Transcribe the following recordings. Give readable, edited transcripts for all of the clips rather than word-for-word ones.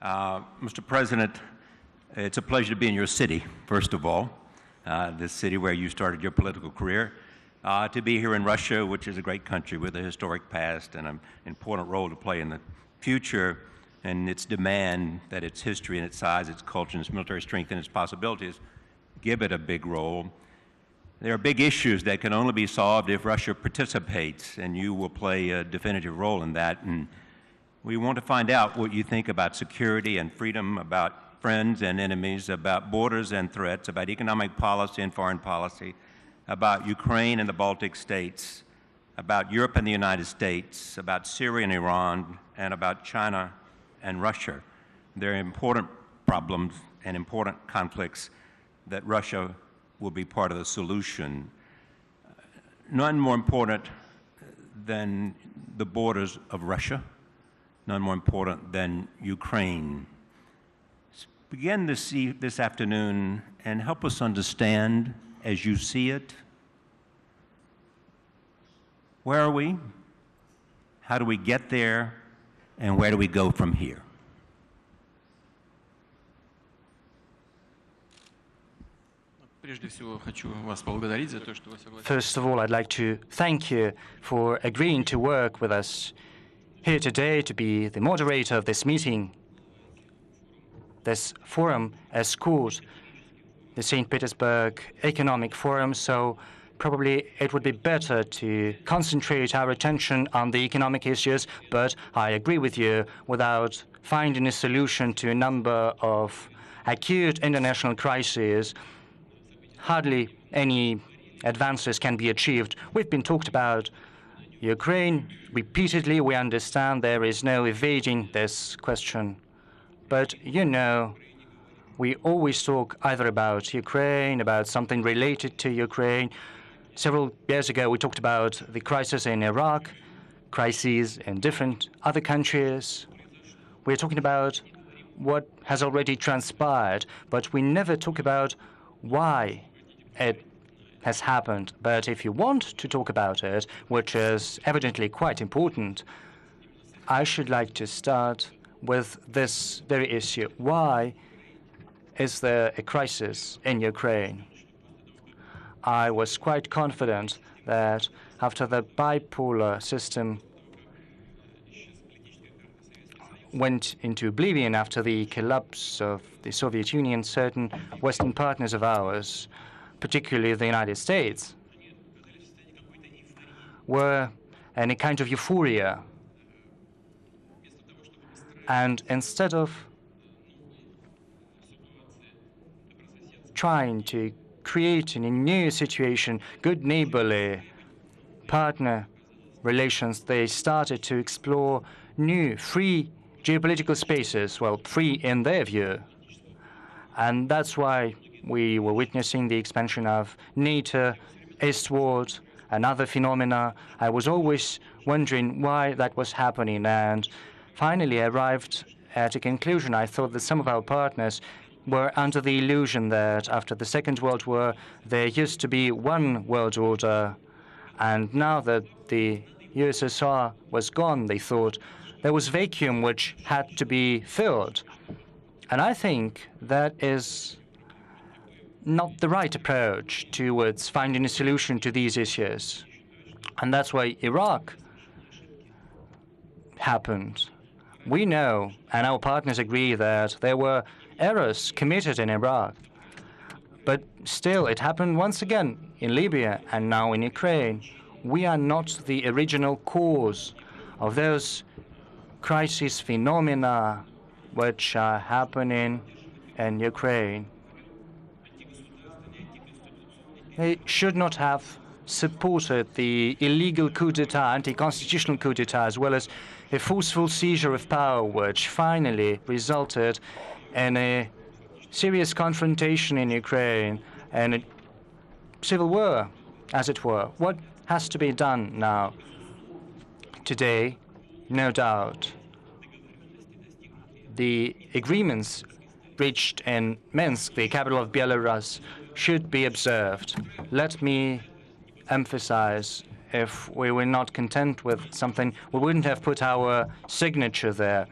Mr. President, it's a pleasure to be in your city, first of all, this city where you started your political career, to be here in Russia, which is a great country with a historic past and an important role to play in the future, and its demand that its history and its size, its culture, and its military strength and its possibilities give it a big role. There are big issues that can only be solved if Russia participates, and you will play a definitive role in that. And we want to find out what you think about security and freedom, about friends and enemies, about borders and threats, about economic policy and foreign policy, about Ukraine and the Baltic states, about Europe and the United States, about Syria and Iran, and about China and Russia. They're important problems and important conflicts that Russia will be part of the solution. None more important than the borders of Russia, none more important than Ukraine. Begin this afternoon and help us understand as you see it. Where are we? How do we get there? And where do we go from here? First of all, I'd like to thank you for agreeing to work with us here today to be the moderator of this meeting. This forum is called the St. Petersburg Economic Forum, so probably it would be better to concentrate our attention on the economic issues, but I agree with you, without finding a solution to a number of acute international crises, hardly any advances can be achieved. We've been talked about Ukraine repeatedly. We understand there is no evading this question. But, you know, we always talk either about Ukraine, about something related to Ukraine. Several years ago, we talked about the crisis in Iraq, crises in different other countries. We're talking about what has already transpired, but we never talk about why it has happened. But if you want to talk about it, which is evidently quite important, I should like to start with this very issue. Why is there a crisis in Ukraine? I was quite confident that after the bipolar system went into oblivion after the collapse of the Soviet Union, certain Western partners of ours, particularly the United States, were in a kind of euphoria. And instead of trying to create in a new situation, good neighborly partner relations, they started to explore new, free geopolitical spaces, well, free in their view. And that's why we were witnessing the expansion of NATO eastward and other phenomena. I was always wondering why that was happening, and finally I arrived at a conclusion. I thought that some of our partners were under the illusion that after the Second World War there used to be one world order, and now that the USSR was gone, they thought there was vacuum which had to be filled. And I think that is not the right approach towards finding a solution to these issues. And that's why Iraq happened. We know, and our partners agree, that there were errors committed in Iraq. But still, it happened once again in Libya and now in Ukraine. We are not the original cause of those crisis phenomena which are happening in Ukraine. They should not have supported the illegal coup d'etat, anti-constitutional coup d'etat, as well as a forceful seizure of power, which finally resulted in a serious confrontation in Ukraine and a civil war, as it were. What has to be done now? Today, no doubt, the agreements reached in Minsk, the capital of Belarus, should be observed. Let me emphasize, if we were not content with something, we wouldn't have put our signature there.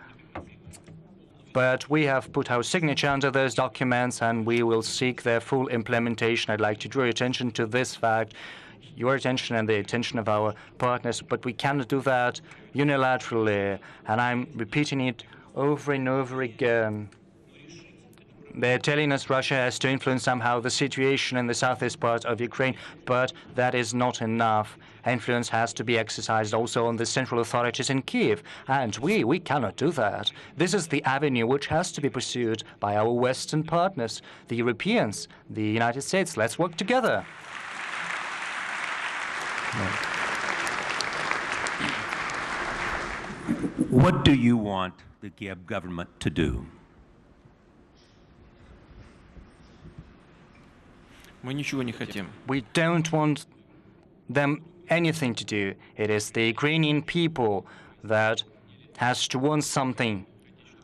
But we have put our signature under those documents, and we will seek their full implementation. I'd like to draw your attention to this fact, your attention and the attention of our partners, but we cannot do that unilaterally, and I'm repeating it over and over again. They're telling us Russia has to influence somehow the situation in the southeast part of Ukraine, but that is not enough. Influence has to be exercised also on the central authorities in Kiev, and we cannot do that. This is the avenue which has to be pursued by our Western partners, the Europeans, the United States. Let's work together. What do you want the Kiev government to do? Мы We don't want them anything to do. It is the Ukrainian people that has to want something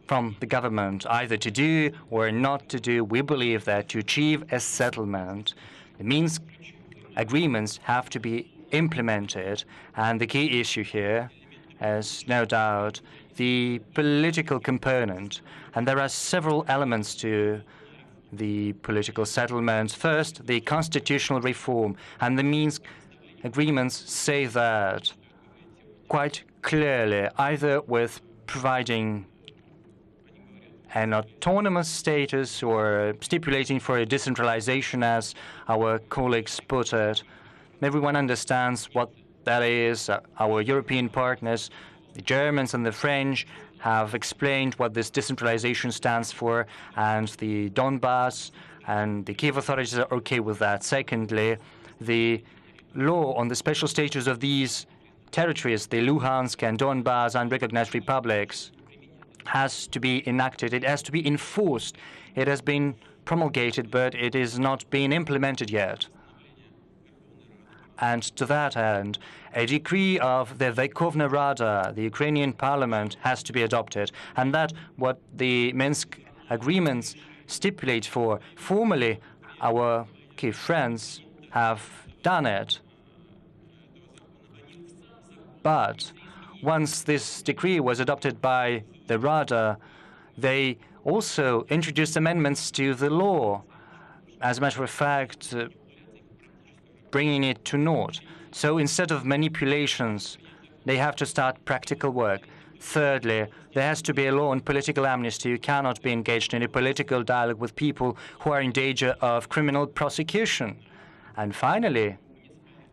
from the government, either to do or not to do. We believe that to achieve a settlement, the Minsk agreements have to be implemented. And the key issue here is no doubt the political component. And there are several elements to the political settlement. First, the constitutional reform, and the Minsk agreements say that quite clearly, either with providing an autonomous status or stipulating for a decentralization, as our colleagues put it. Everyone understands what that is. Our European partners, the Germans and the French, have explained what this decentralization stands for, and the Donbass and the Kiev authorities are okay with that. Secondly, the law on the special status of these territories, the Luhansk and Donbass unrecognized republics, has to be enacted. It has to be enforced. It has been promulgated, but it is not being implemented yet. And to that end, a decree of the Verkhovna Rada, the Ukrainian parliament, has to be adopted. And that what the Minsk agreements stipulate for. Formally, our Kiev friends have done it. But once this decree was adopted by the Rada, they also introduced amendments to the law. As a matter of fact, bringing it to naught. So instead of manipulations, they have to start practical work. Thirdly, there has to be a law on political amnesty. You cannot be engaged in a political dialogue with people who are in danger of criminal prosecution. And finally,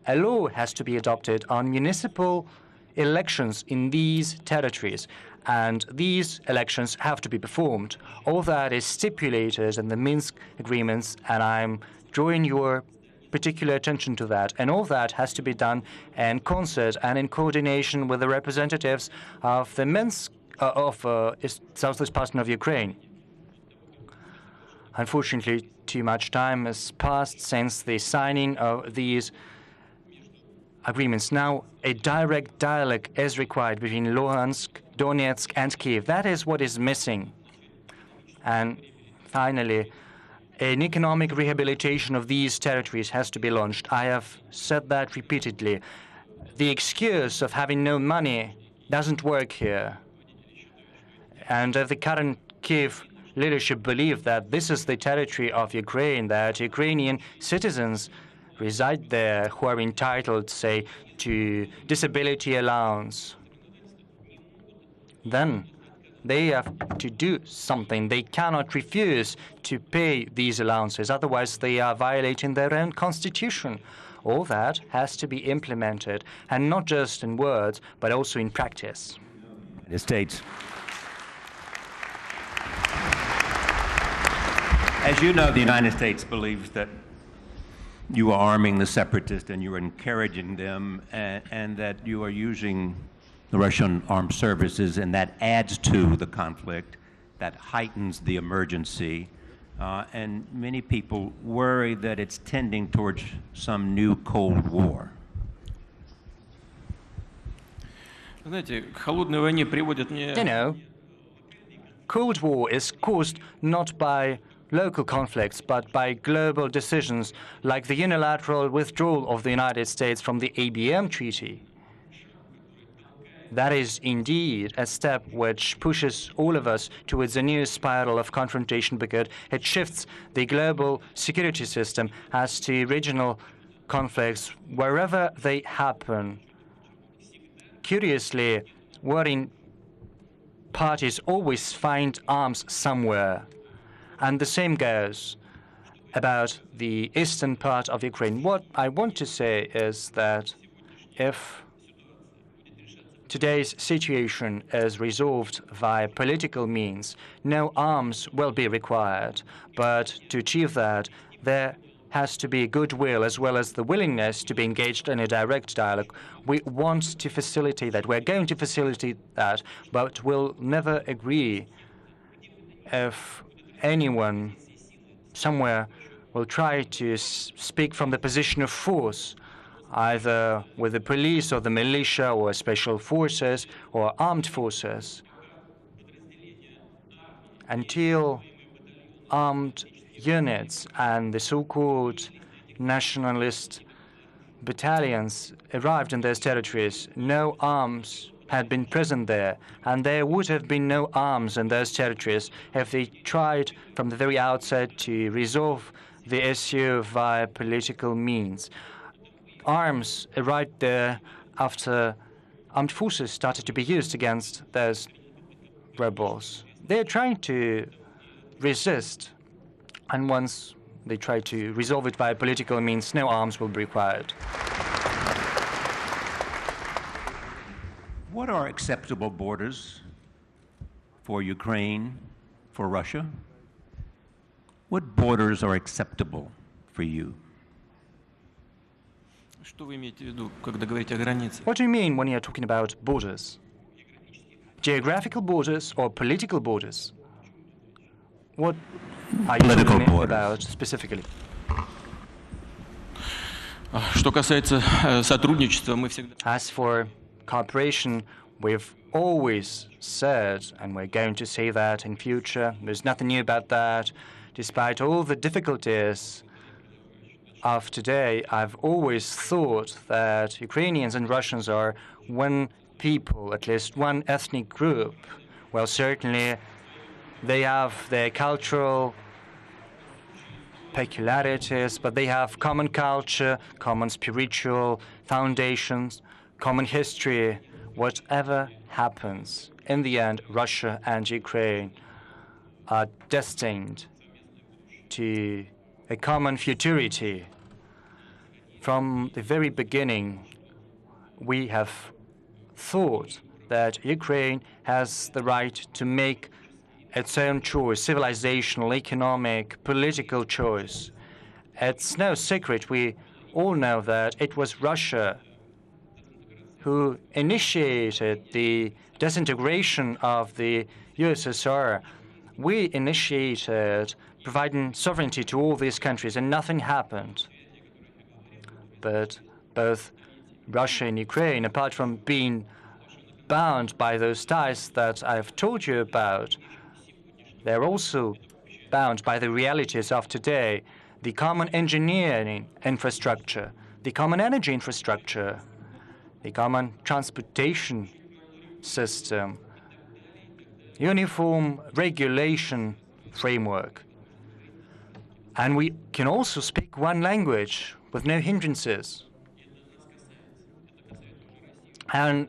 a law has to be adopted on municipal elections in these territories. And these elections have to be performed. All that is stipulated in the Minsk agreements, and I'm drawing your particular attention to that. And all that has to be done in concert and in coordination with the representatives of the Minsk, southwest part of Ukraine. Unfortunately, too much time has passed since the signing of these agreements. Now, a direct dialogue is required between Luhansk, Donetsk, and Kiev. That is what is missing. And finally, an economic rehabilitation of these territories has to be launched. I have said that repeatedly. The excuse of having no money doesn't work here. And the current Kiev leadership believe that this is the territory of Ukraine, that Ukrainian citizens reside there who are entitled, say, to disability allowance. Then they have to do something. They cannot refuse to pay these allowances. Otherwise, they are violating their own constitution. All that has to be implemented, and not just in words, but also in practice. United States. As you know, the United States believes that you are arming the separatists and you are encouraging them, and that you are using the Russian armed services, and that adds to the conflict, that heightens the emergency, and many people worry that it's tending towards some new Cold War. You know, Cold War is caused not by local conflicts, but by global decisions like the unilateral withdrawal of the United States from the ABM treaty. That is indeed a step which pushes all of us towards a new spiral of confrontation because it shifts the global security system as to regional conflicts wherever they happen. Curiously, warring parties always find arms somewhere. And the same goes about the eastern part of Ukraine. What I want to say is that if today's situation is resolved via political means, no arms will be required. But to achieve that, there has to be goodwill as well as the willingness to be engaged in a direct dialogue. We want to facilitate that. We're going to facilitate that, but we'll never agree if anyone somewhere will try to speak from the position of force, either with the police or the militia or special forces or armed forces, until armed units and the so-called nationalist battalions arrived in those territories. No arms had been present there, and there would have been no arms in those territories if they tried from the very outset to resolve the issue via political means. Arms arrived there after armed forces started to be used against those rebels. They're trying to resist, and once they try to resolve it by political means, no arms will be required. What are acceptable borders for Ukraine, for Russia? What borders are acceptable for you? Что вы имеете в виду, когда говорите о границе? What do you mean when you're talking about borders? Geographical borders or political borders? What are you Political talking borders. about specifically? Что касается сотрудничества, мы всегда... As for cooperation, we've always said, and we're going to say that in future, there's nothing new about that. Despite all the difficulties of today, I've always thought that Ukrainians and Russians are one people, at least one ethnic group. Well, certainly they have their cultural peculiarities, but they have common culture, common spiritual foundations, common history. Whatever happens, in the end, Russia and Ukraine are destined to a common futurity. From the very beginning, we have thought that Ukraine has the right to make its own choice, civilizational, economic, political choice. It's no secret. We all know that it was Russia who initiated the disintegration of the USSR. We initiated providing sovereignty to all these countries, and nothing happened. But both Russia and Ukraine, apart from being bound by those ties that I've told you about, they're also bound by the realities of today, the common engineering infrastructure, the common energy infrastructure, the common transportation system, uniform regulation framework. And we can also speak one language with no hindrances. And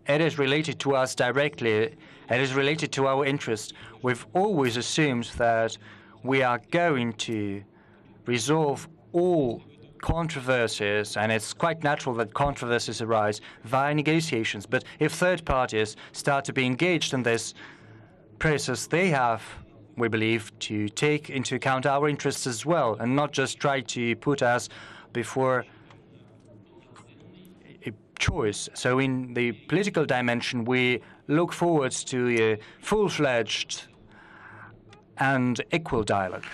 it is related to us directly. It is related to our interest. We've always assumed that we are going to resolve all controversies, and it's quite natural that controversies arise via negotiations. But if third parties start to be engaged in this process, they have, we believe, to take into account our interests as well, and not just try to put us before a choice. So in the political dimension, we look forward to a full-fledged and equal dialogue.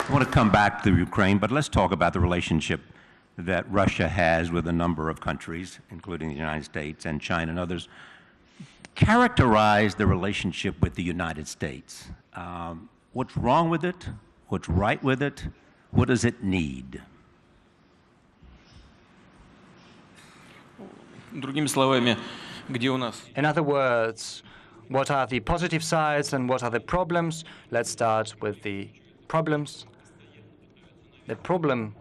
I want to come back to Ukraine, but let's talk about the relationship that Russia has with a number of countries, including the United States and China and others. Characterize the relationship with the United States. What's wrong with it? What's right with it? What does it need? Другими словами, где у нас In other words, what are the positive sides and what are the problems? Let's start with the problems. The problem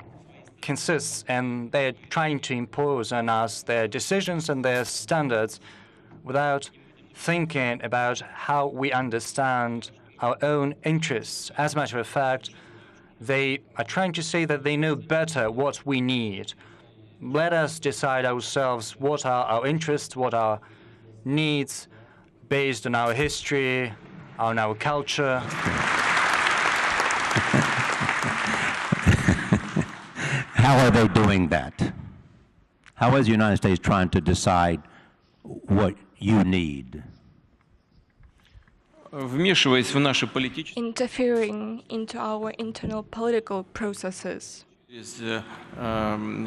consists in they're trying to impose on us their decisions and their standards without thinking about how we understand our own interests. As a matter of fact, they are trying to say that they know better what we need. Let us decide ourselves what are our interests, what are our needs, based on our history, on our culture. How are they doing that? How is the United States trying to decide what you need? вмешиваясь в наши политические, Interfering into our internal political processes,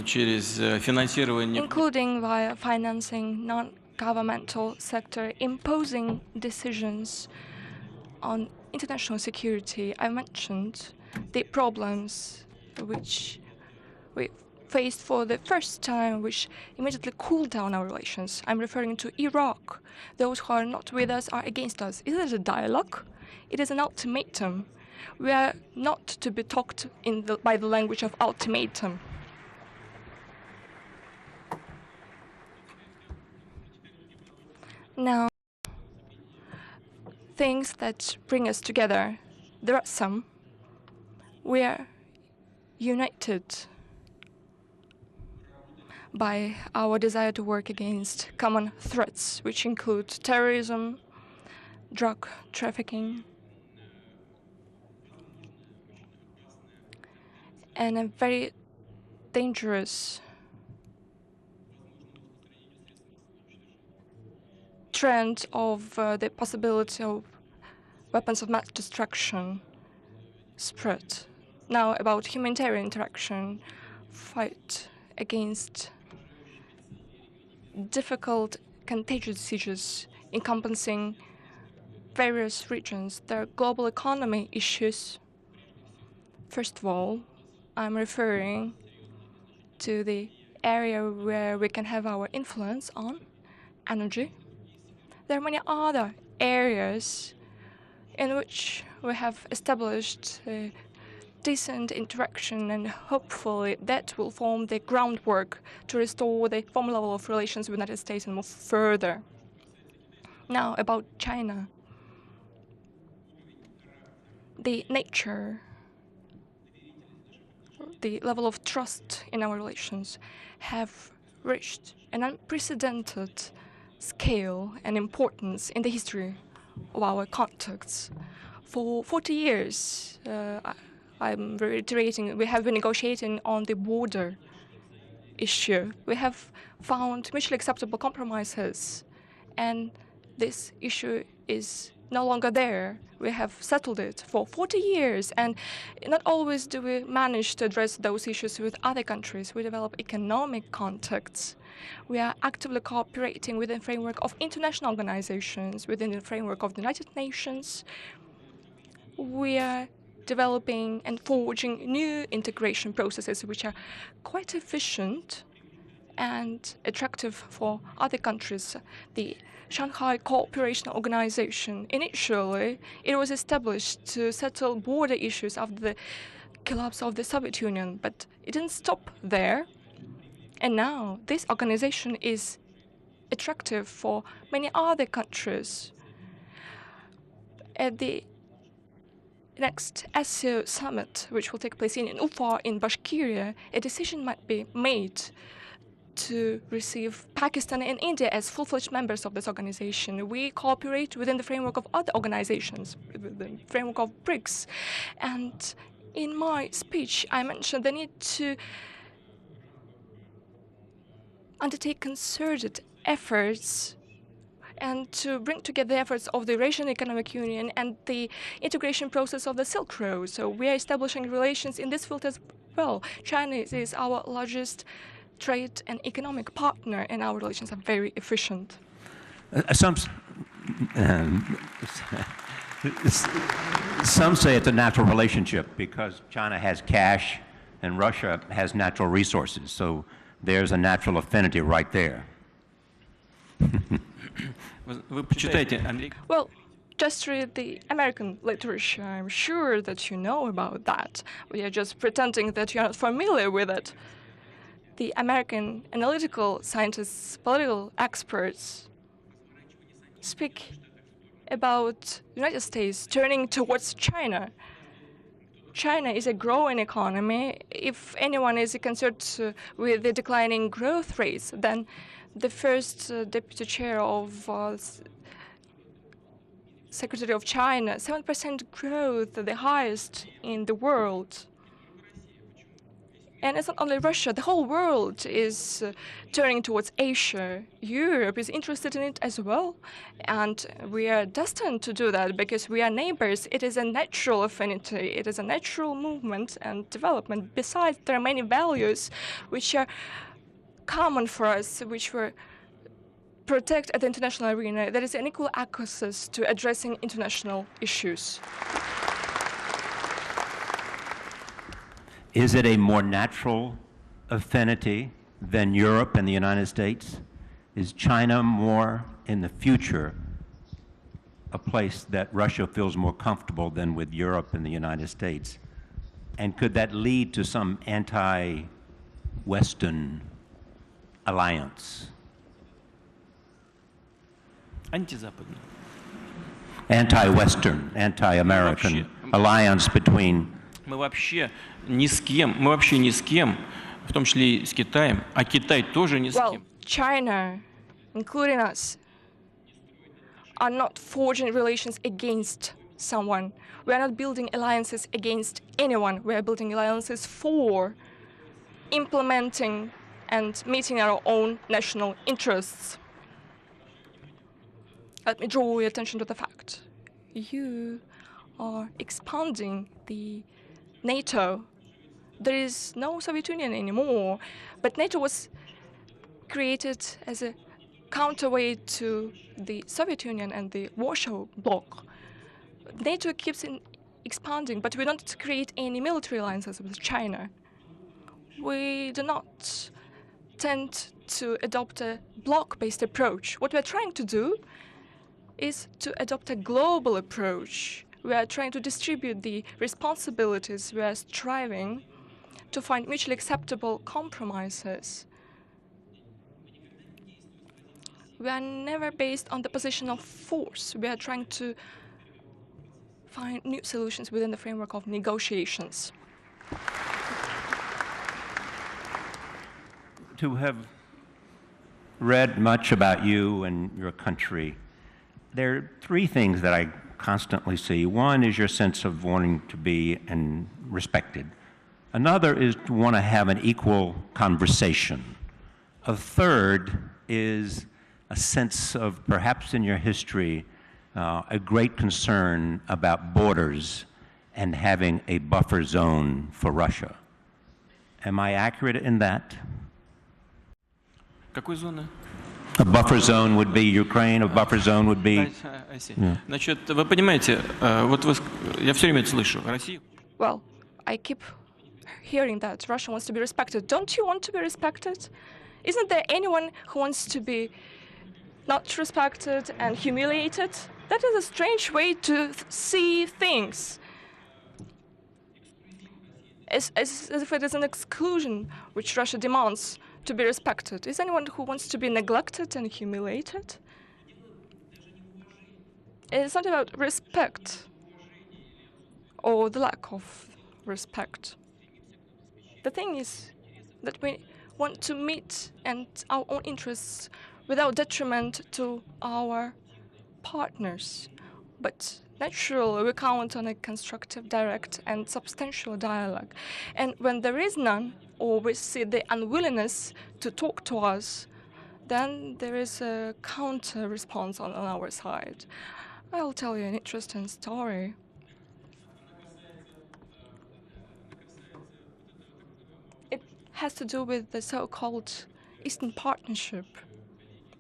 через финансирование, including via financing non-governmental sector, imposing decisions on international security. I mentioned the problems which we faced for the first time, which immediately cooled down our relations. I'm referring to Iraq. Those who are not with us are against us. Is it a dialogue? It is an ultimatum. We are not to be talked by the language of ultimatum. Now, things that bring us together, there are some. We are united by our desire to work against common threats, which include terrorism, drug trafficking, and a very dangerous trend of the possibility of weapons of mass destruction spread. Now about humanitarian interaction, fight against difficult contagious diseases encompassing various regions. There are global economy issues. First of all, I'm referring to the area where we can have our influence on energy. There are many other areas in which we have established decent interaction, and hopefully that will form the groundwork to restore the former level of relations with the United States and move further. Now about China. The nature, the level of trust in our relations have reached an unprecedented scale and importance in the history of our contacts. For 40 years, I'm reiterating, we have been negotiating on the border issue. We have found mutually acceptable compromises, and this issue is no longer there. We have settled it for 40 years, and not always do we manage to address those issues with other countries. We develop economic contacts. We are actively cooperating within the framework of international organizations, within the framework of the United Nations. We are developing and forging new integration processes which are quite efficient and attractive for other countries. The Shanghai Cooperation Organization, initially, it was established to settle border issues after the collapse of the Soviet Union, but it didn't stop there. And now this organization is attractive for many other countries. At the next ASEO summit, which will take place in Ufa in Bashkiria, a decision might be made to receive Pakistan and India as full-fledged members of this organization. We cooperate within the framework of other organizations, the framework of BRICS. And in my speech, I mentioned the need to undertake concerted efforts and to bring together the efforts of the Eurasian Economic Union and the integration process of the Silk Road. So we are establishing relations in this field as well. China is our largest trade and economic partner, and our relations are very efficient. Some say it's a natural relationship because China has cash and Russia has natural resources. So there's a natural affinity right there. Вы почитайте Well, just read the American literature. I'm sure that you know about that. We are just pretending that you're not familiar with it. The American analytical scientists, political experts speak about the United States turning towards China. China is a growing economy. If anyone is concerned with the declining growth rates, then the first deputy chair of Secretary of China, 7% growth, the highest in the world. And it's not only Russia, the whole world is turning towards Asia. Europe is interested in it as well. And we are destined to do that because we are neighbors. It is a natural affinity. It is a natural movement and development. Besides, there are many values which are common for us, which we protect at the international arena. There is an equal access to addressing international issues. Is it a more natural affinity than Europe and the United States? Is China more in the future a place that Russia feels more comfortable than with Europe and the United States? And could that lead to some anti-Western alliance? антизападный. Anti-Western, anti-American alliance between. Мы вообще ни с кем, в том числе и с Китаем, а Китай тоже ни с Well, кем. China, including us, are not forging relations against someone. We are not building alliances against anyone. We are building alliances for implementing and meeting our own national interests. Let me draw your attention to the fact. You are expanding the NATO. There is no Soviet Union anymore, but NATO was created as a counterweight to the Soviet Union and the Warsaw Bloc. NATO keeps expanding, but we don't create any military alliances with China. We do not tend to adopt a bloc-based approach. What we're trying to do is to adopt a global approach. We are trying to distribute the responsibilities. We are striving to find mutually acceptable compromises. We are never based on the position of force. We are trying to find new solutions within the framework of negotiations. To have read much about you and your country, there are three things that I constantly see. One is your sense of wanting to be respected. Another is to want to have an equal conversation. A third is a sense of, perhaps in your history, a great concern about borders and having a buffer zone for Russia. Am I accurate in that? Какой зоны? A buffer zone would be Ukraine, a buffer zone would be... I see. Значит, вы понимаете, вот я все время это слышу. Россия... Well, I keep hearing that Russia wants to be respected. Don't you want to be respected? Isn't there anyone who wants to be not respected and humiliated? That is a strange way to see things. As if it is an exclusion which Russia demands to be respected. Is anyone who wants to be neglected and humiliated? It's not about respect or the lack of respect. The thing is that we want to meet our own interests without detriment to our partners. But naturally, we count on a constructive, direct, and substantial dialogue. And when there is none, or we see the unwillingness to talk to us, then there is a counter response on our side. I'll tell you an interesting story. It has to do with the so-called Eastern Partnership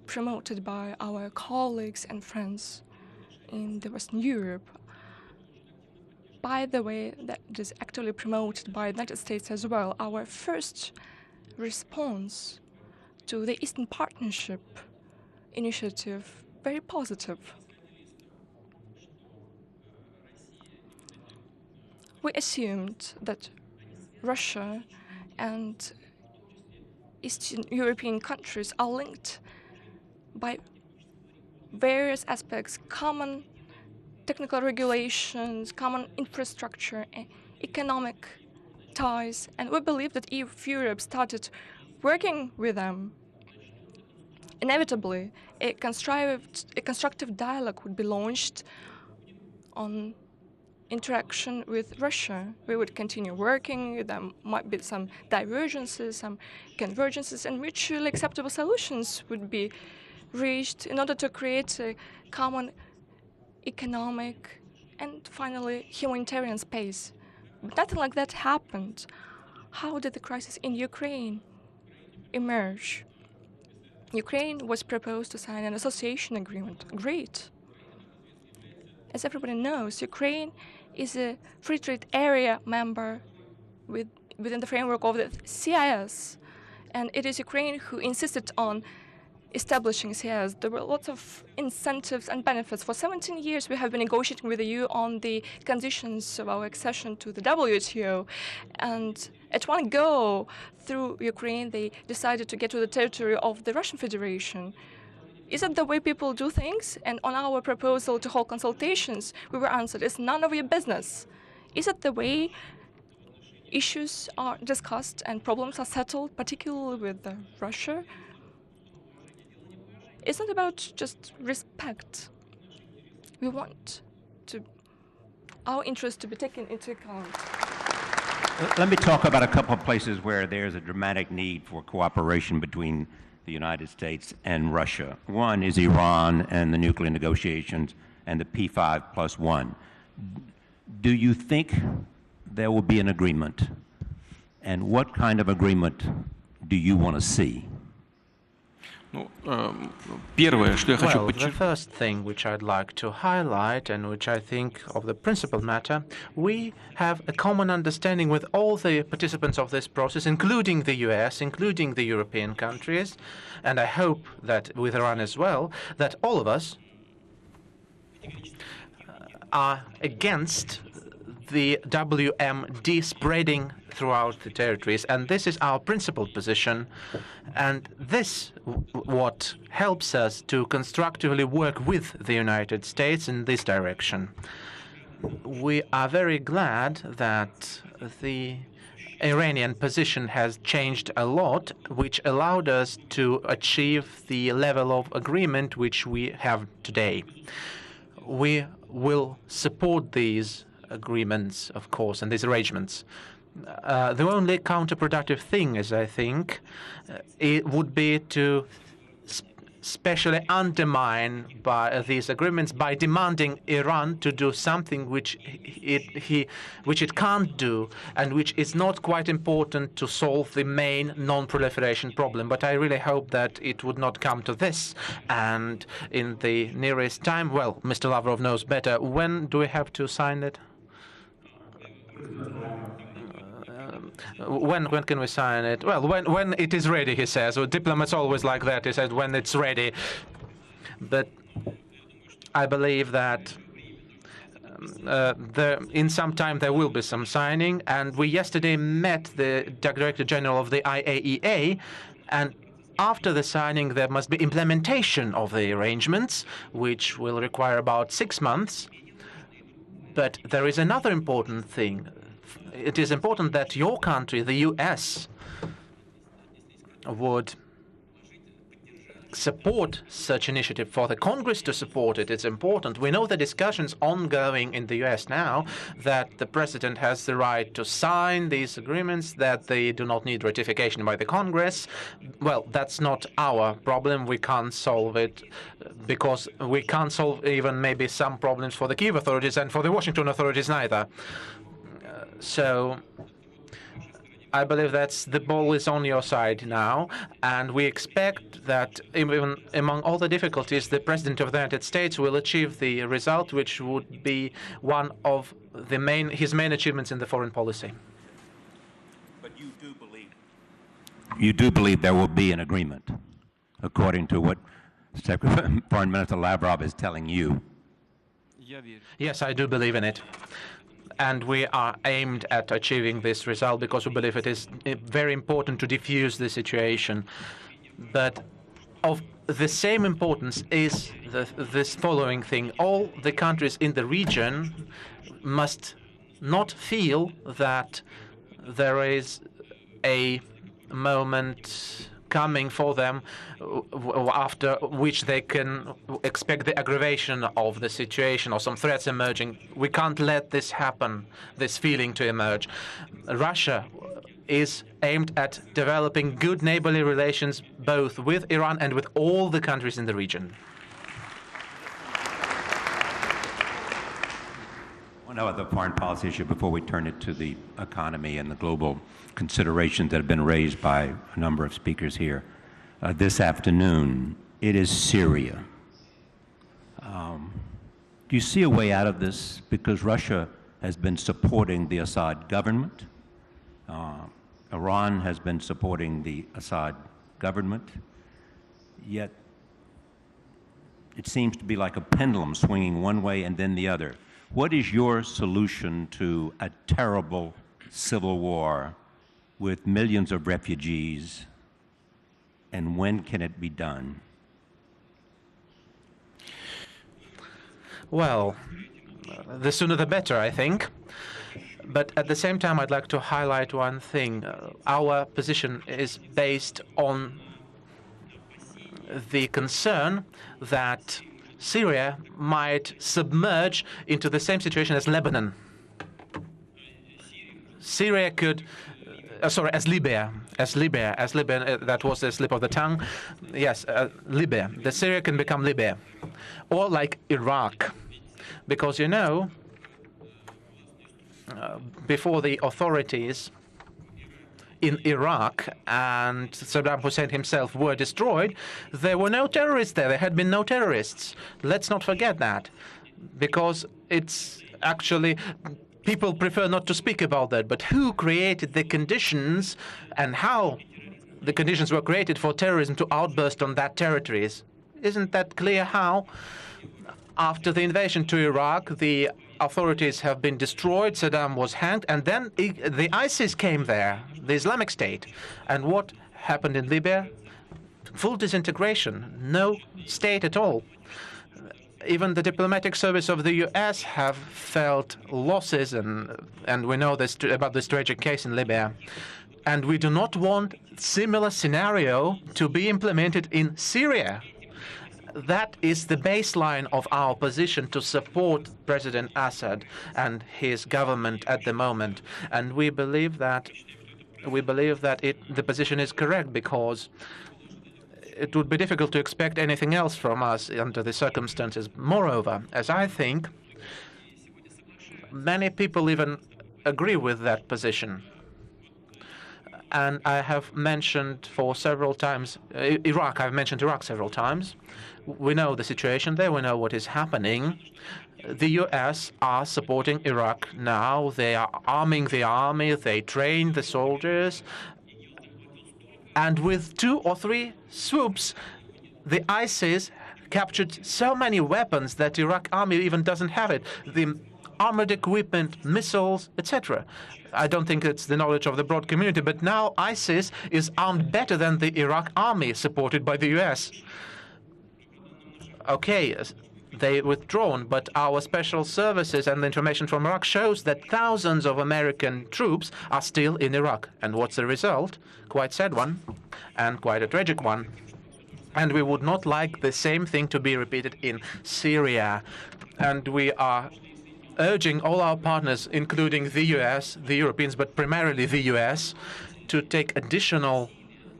promoted by our colleagues and friends in the Western Europe. By the way, that is actually promoted by the United States as well. Our first response to the Eastern Partnership initiative very positive. We assumed that Russia and Eastern European countries are linked by various aspects, common technical regulations, common infrastructure, and economic ties. And we believe that if Europe started working with them, inevitably a constructive dialogue would be launched on interaction with Russia. We would continue working. There might be some divergences, some convergences, and mutually acceptable solutions would be reached in order to create a common economic and finally humanitarian space. But nothing like that happened. How did the crisis in Ukraine emerge? Ukraine was proposed to sign an association agreement. Great. As everybody knows, Ukraine is a free trade area member within the framework of the CIS, and it is Ukraine who insisted on establishing CIS. There were lots of incentives and benefits. For 17 years, we have been negotiating with the EU on the conditions of our accession to the WTO, and at one go, through Ukraine, they decided to get to the territory of the Russian Federation. Is that the way people do things? And on our proposal to hold consultations, we were answered, it's none of your business. Is that the way issues are discussed and problems are settled, particularly with Russia? It's not about just respect. We want our interests to be taken into account. Let me talk about a couple of places where there's a dramatic need for cooperation between the United States and Russia. One is Iran and the nuclear negotiations and the P5+1. Do you think there will be an agreement? And what kind of agreement do you want to see? Первое, что я хочу Well, the подчеркнуть, first thing which I'd like to highlight, and which I think of the principal matter, we have a common understanding with all the participants of this process, including the US, including the European countries, and I hope that with Iran as well, that all of us are against the WMD spreading throughout the territories, and this is our principled position, and this what helps us to constructively work with the United States in this direction. We are very glad that the Iranian position has changed a lot, which allowed us to achieve the level of agreement which we have today. We will support these agreements, of course, and these arrangements. The only counterproductive thing, as I think, it would be to specially undermine by these agreements by demanding Iran to do something which it can't do and which is not quite important to solve the main non-proliferation problem. But I really hope that it would not come to this. And in the nearest time, well, Mr. Lavrov knows better. When do we have to sign it? When can we sign it? Well, when it is ready, he says. Well, diplomats always like that. He said when it's ready. But I believe that in some time there will be some signing. And we yesterday met the Director General of the IAEA, and after the signing there must be implementation of the arrangements, which will require about 6 months. But there is another important thing. It is important that your country, the US, would support such initiative. For the Congress to support it, it's important. We know the discussions ongoing in the US now that the president has the right to sign these agreements, that they do not need ratification by the Congress. Well, that's not our problem. We can't solve it because we can't solve even maybe some problems for the Kyiv authorities and for the Washington authorities neither. So I believe that the ball is on your side now, and we expect that even among all the difficulties, the President of the United States will achieve the result which would be one of his main achievements in the foreign policy. But you do believe there will be an agreement, according to what Foreign Minister Lavrov is telling you. Yes, I do believe in it. And we are aimed at achieving this result because we believe it is very important to defuse the situation. But of the same importance is this following thing. All the countries in the region must not feel that there is a moment coming for them after which they can expect the aggravation of the situation or some threats emerging. We can't let this happen, this feeling to emerge. Russia is aimed at developing good neighborly relations both with Iran and with all the countries in the region. One other foreign policy issue before we turn it to the economy and the global considerations that have been raised by a number of speakers here this afternoon. It is Syria. Do you see a way out of this? Because Russia has been supporting the Assad government. Iran has been supporting the Assad government. Yet it seems to be like a pendulum swinging one way and then the other. What is your solution to a terrible civil war with millions of refugees, and when can it be done? Well, the sooner the better, I think. But at the same time, I'd like to highlight one thing. Our position is based on the concern that Syria might submerge into the same situation as Lebanon. Syria could, as Libya, that was the slip of the tongue. Yes, Libya. The Syria can become Libya. Or like Iraq. Because, you know, before the authorities in Iraq and Saddam Hussein himself were destroyed, there were no terrorists there. There had been no terrorists. Let's not forget that, because it's actually, people prefer not to speak about that. But who created the conditions and how the conditions were created for terrorism to outburst on that territories? Isn't that clear how? After the invasion to Iraq, the authorities have been destroyed, Saddam was hanged, and then the ISIS came there, the Islamic State. And what happened in Libya? Full disintegration, no state at all. Even the diplomatic service of the US have felt losses, and we know this about this tragic case in Libya. And we do not want similar scenario to be implemented in Syria. That is the baseline of our position to support President Assad and his government at the moment. And we believe that the position is correct, because it would be difficult to expect anything else from us under the circumstances. Moreover, as I think, many people even agree with that position. And I have mentioned for several times Iraq. I've mentioned Iraq several times. We know the situation there. We know what is happening. The U.S. are supporting Iraq now. They are arming the army. They train the soldiers. And with 2 or 3 swoops, the ISIS captured so many weapons that the Iraq army even doesn't have it. The armored equipment, missiles, etc. I don't think it's the knowledge of the broad community, but now ISIS is armed better than the Iraq army supported by the U.S. Okay, they withdrawn, but our special services and the information from Iraq shows that thousands of American troops are still in Iraq. And what's the result? Quite sad one, and quite a tragic one. And we would not like the same thing to be repeated in Syria. And we are urging all our partners, including the US, the Europeans, but primarily the US, to take additional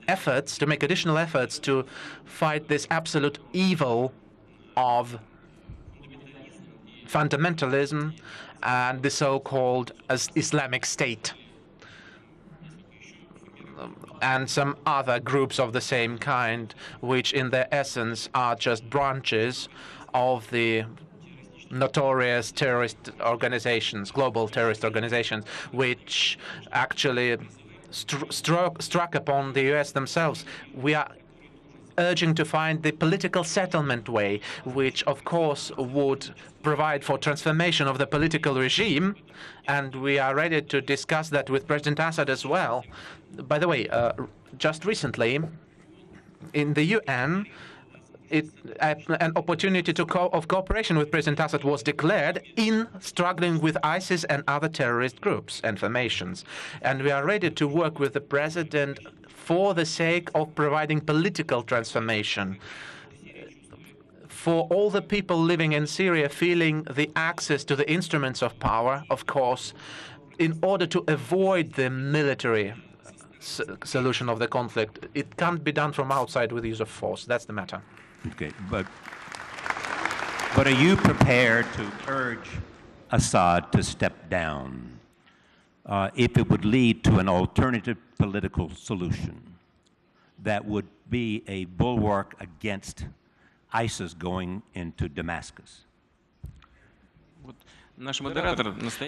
efforts, to fight this absolute evil of fundamentalism and the so-called Islamic State and some other groups of the same kind, which in their essence are just branches of the notorious terrorist organizations, global terrorist organizations, which actually struck upon the U.S. themselves. We are urging to find the political settlement way, which of course would provide for transformation of the political regime, and we are ready to discuss that with President Assad as well. By the way, just recently in the UN, an opportunity of cooperation with President Assad was declared in struggling with ISIS and other terrorist groups and formations. And we are ready to work with the President for the sake of providing political transformation. For all the people living in Syria feeling the access to the instruments of power, of course, in order to avoid the military solution of the conflict. It can't be done from outside with use of force. That's the matter. Okay, but are you prepared to urge Assad to step down if it would lead to an alternative political solution that would be a bulwark against ISIS going into Damascus?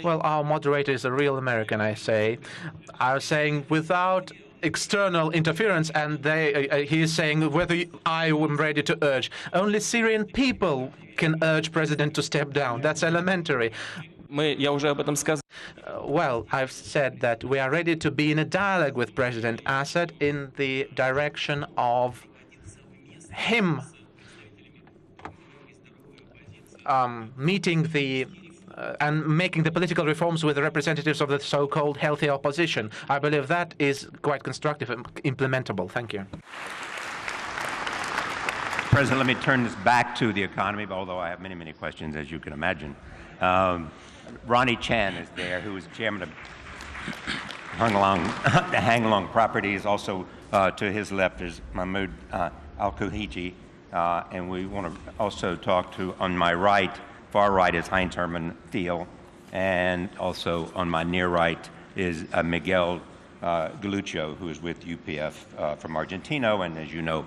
Well, our moderator is a real American, I say. I was saying without external interference, and he is saying whether I am ready to urge. Only Syrian people can urge President to step down. That's elementary. Well, I've said that we are ready to be in a dialogue with President Assad in the direction of him meeting the and making the political reforms with the representatives of the so-called healthy opposition. I believe that is quite constructive and implementable. Thank you. President, let me turn this back to the economy, although I have many, many questions, as you can imagine. Ronnie Chan is there, who is chairman of Hang Along Properties. Also to his left is Mahmoud Al-Kuhiji. And we want to also talk to, on my right, far right is Heinz Hermann Thiel, and also on my near right is Miguel Galuccio, who is with UPF from Argentina, and as you know,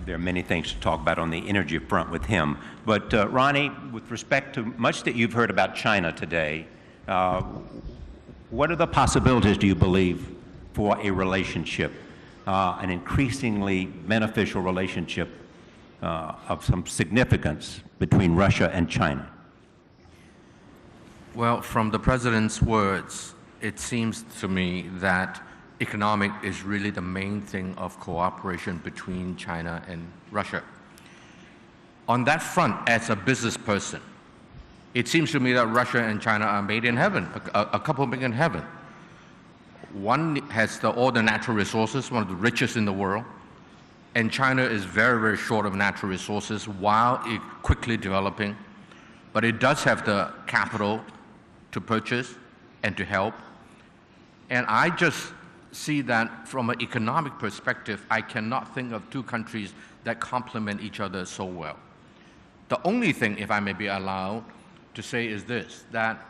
there are many things to talk about on the energy front with him. But Ronnie, with respect to much that you've heard about China today, what are the possibilities, do you believe, for a relationship, an increasingly beneficial relationship of some significance between Russia and China? Well, from the President's words, it seems to me that economic is really the main thing of cooperation between China and Russia. On that front, as a business person, it seems to me that Russia and China are made in heaven, a couple made in heaven. One has all the natural resources, one of the richest in the world, and China is very, very short of natural resources while it quickly developing. But it does have the capital to purchase and to help. And I just see that from an economic perspective, I cannot think of two countries that complement each other so well. The only thing, if I may be allowed to say, is this, that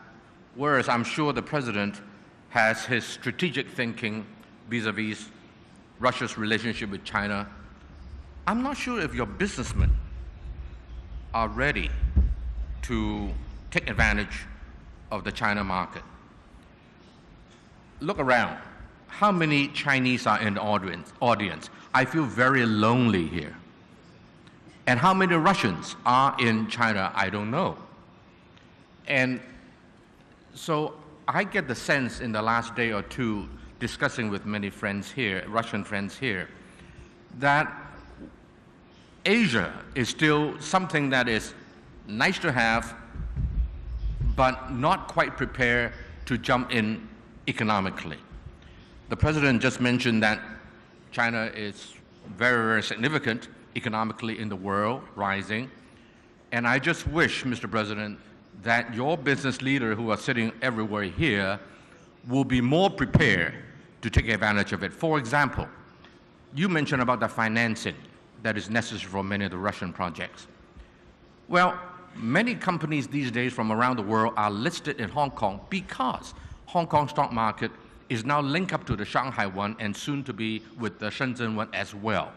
whereas I'm sure the President has his strategic thinking vis-a-vis Russia's relationship with China, I'm not sure if your businessmen are ready to take advantage of the China market. Look around. How many Chinese are in the audience? I feel very lonely here. And how many Russians are in China? I don't know. And so I get the sense in the last day or two, discussing with many friends here, Russian friends here, that Asia is still something that is nice to have, but not quite prepared to jump in economically. The President just mentioned that China is very, very significant economically in the world, rising. And I just wish, Mr. President, that your business leaders who are sitting everywhere here will be more prepared to take advantage of it. For example, you mentioned about the financing that is necessary for many of the Russian projects. Well, many companies these days from around the world are listed in Hong Kong because Hong Kong stock market is now linked up to the Shanghai one and soon to be with the Shenzhen one as well.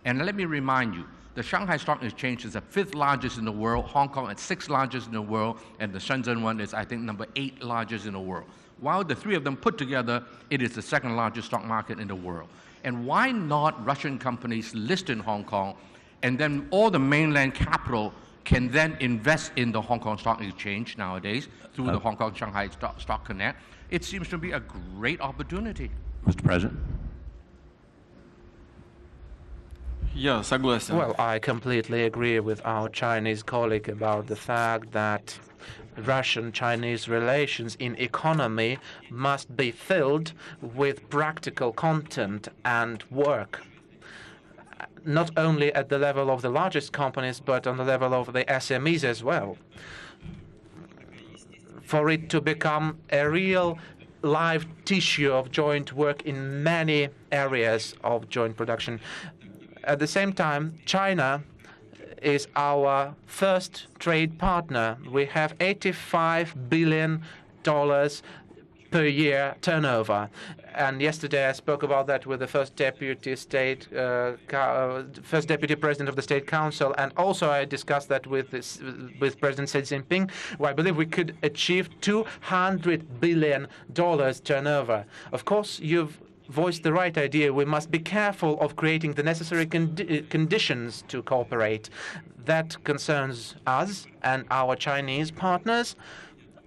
And let me remind you, the Shanghai Stock Exchange is the 5th largest in the world, Hong Kong is 6th largest in the world, and the Shenzhen one is, I think, number 8 largest in the world. While the three of them put together, it is the 2nd largest stock market in the world. And why not Russian companies list in Hong Kong, and then all the mainland capital can then invest in the Hong Kong Stock Exchange nowadays through the Hong Kong Shanghai Stock Connect? It seems to be a great opportunity. Mr. President? Я согласен. Well, I completely agree with our Chinese colleague about the fact that Russian-Chinese relations in economy must be filled with practical content and work, not only at the level of the largest companies, but on the level of the SMEs as well, for it to become a real live tissue of joint work in many areas of joint production. At the same time, China is our first trade partner. We have $85 billion per year turnover. And yesterday I spoke about that with the first deputy president of the State Council, and also I discussed that with President Xi Jinping, where I believe we could achieve $200 billion turnover. Of course, you've voiced the right idea. We must be careful of creating the necessary conditions to cooperate. That concerns us and our Chinese partners.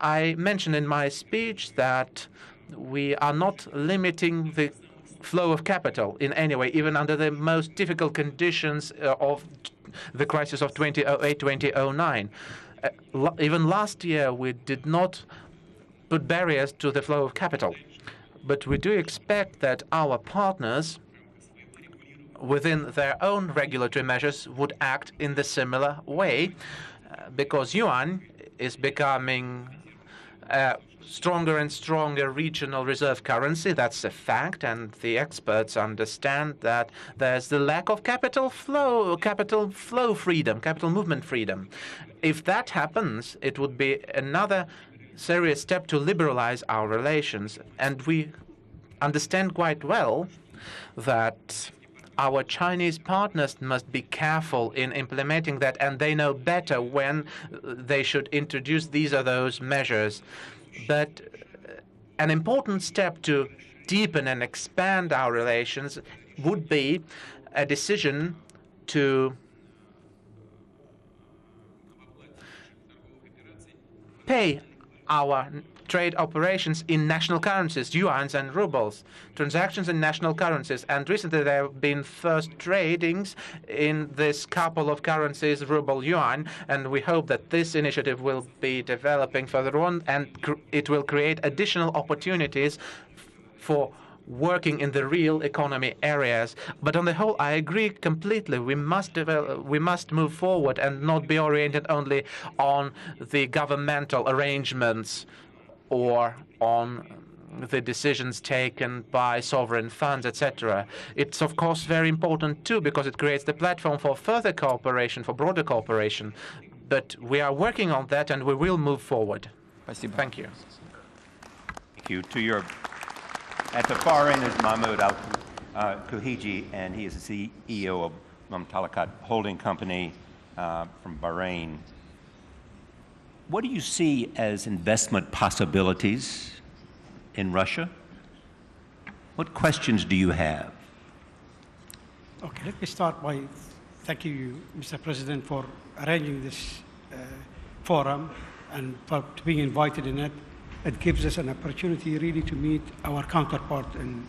I mentioned in my speech that we are not limiting the flow of capital in any way, even under the most difficult conditions of the crisis of 2008-2009. Even last year, we did not put barriers to the flow of capital. But we do expect that our partners, within their own regulatory measures, would act in the similar way, because yuan is becoming a stronger and stronger regional reserve currency. That's a fact, and the experts understand that there's the lack of capital flow freedom, capital movement freedom. If that happens, it would be another serious step to liberalize our relations. And we understand quite well that our Chinese partners must be careful in implementing that, and they know better when they should introduce these or those measures. But an important step to deepen and expand our relations would be a decision to pay our trade operations in national currencies, yuans and rubles, transactions in national currencies. And recently there have been first tradings in this couple of currencies, ruble, yuan, and we hope that this initiative will be developing further on, and it will create additional opportunities for working in the real economy areas. But on the whole, I agree completely. We must move forward and not be oriented only on the governmental arrangements or on the decisions taken by sovereign funds, etc. It's, of course, very important, too, because it creates the platform for further cooperation, for broader cooperation. But we are working on that, and we will move forward. Thank you. Thank you. At the far end is Mahmoud Al-Kuhiji, and he is the CEO of Mumtalakat Holding Company from Bahrain. What do you see as investment possibilities in Russia? What questions do you have? Okay, let me start by thanking you, Mr. President, for arranging this forum and for being invited in it. It gives us an opportunity really to meet our counterpart in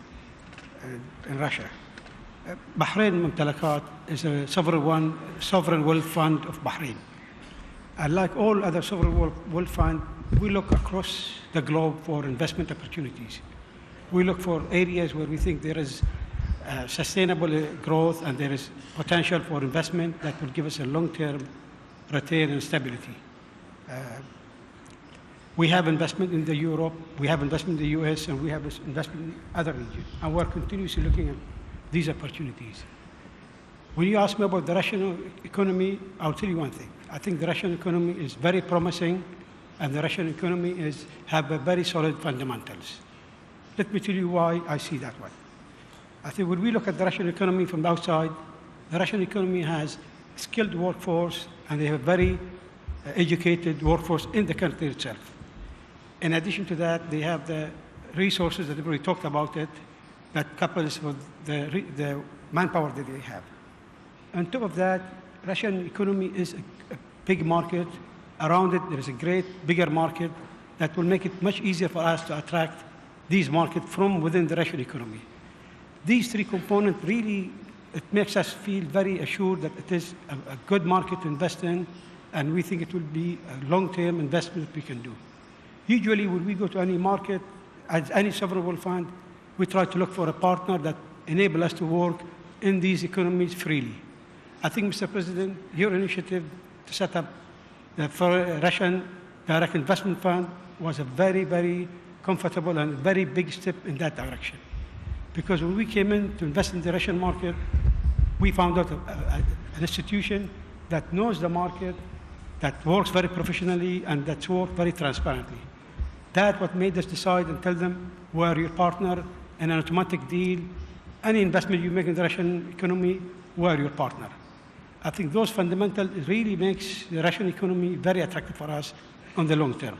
Russia. Bahrain Mumtalakat is a sovereign wealth fund of Bahrain. And like all other sovereign wealth funds, we look across the globe for investment opportunities. We look for areas where we think there is sustainable growth and there is potential for investment that will give us a long-term return and stability. We have investment in Europe, we have investment in the US, and we have investment in other regions. And we're continuously looking at these opportunities. When you ask me about the Russian economy, I'll tell you one thing. I think the Russian economy is very promising, and the Russian economy have very solid fundamentals. Let me tell you why I see that way. I think when we look at the Russian economy from the outside, the Russian economy has skilled workforce, and they have very educated workforce in the country itself. In addition to that, they have the resources that everybody talked about it, that couples with the manpower that they have. On top of that, Russian economy is a big market. Around it, there is a great, bigger market that will make it much easier for us to attract these markets from within the Russian economy. These three components really, it makes us feel very assured that it is a good market to invest in, and we think it will be a long-term investment that we can do. Usually, when we go to any market, as any sovereign wealth fund, we try to look for a partner that enables us to work in these economies freely. I think, Mr. President, your initiative to set up the Russian Direct Investment Fund was a very, very comfortable and very big step in that direction. Because when we came in to invest in the Russian market, we found out an institution that knows the market, that works very professionally, and that's worked very transparently. That's what made us decide and tell them, we're your partner in an automatic deal. Any investment you make in the Russian economy, we're your partner. I think those fundamentals really makes the Russian economy very attractive for us on the long term.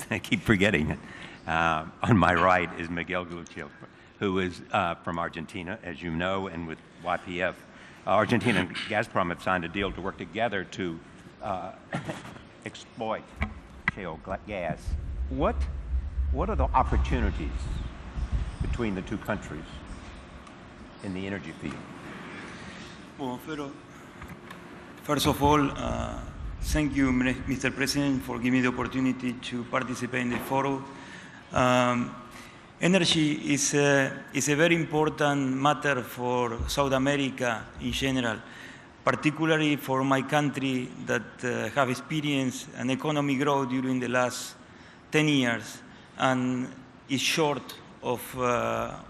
I keep forgetting it. On my right is Miguel Gutiérrez, who is from Argentina, as you know, and with YPF. Argentina and Gazprom have signed a deal to work together to exploit shale gas. What are the opportunities between the two countries in the energy field? Well, first of all, thank you, Mr. President, for giving me the opportunity to participate in the forum. Energy is a very important matter for South America in general, particularly for my country that have experienced an economic growth during the last 10 years and is short of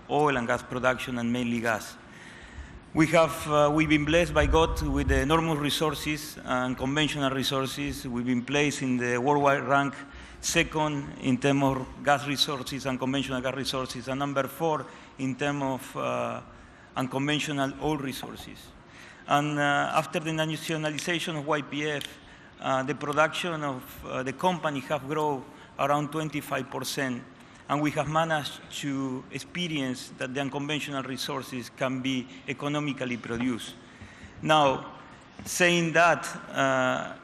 oil and gas production, and mainly gas. We've been blessed by God with enormous resources and conventional resources. We've been placed in the worldwide rank second in terms of gas resources and conventional gas resources, and number 4 in terms of unconventional oil resources. And after the nationalization of YPF, the production of the company have grown around 25%, and we have managed to experience that the unconventional resources can be economically produced. Now, saying that,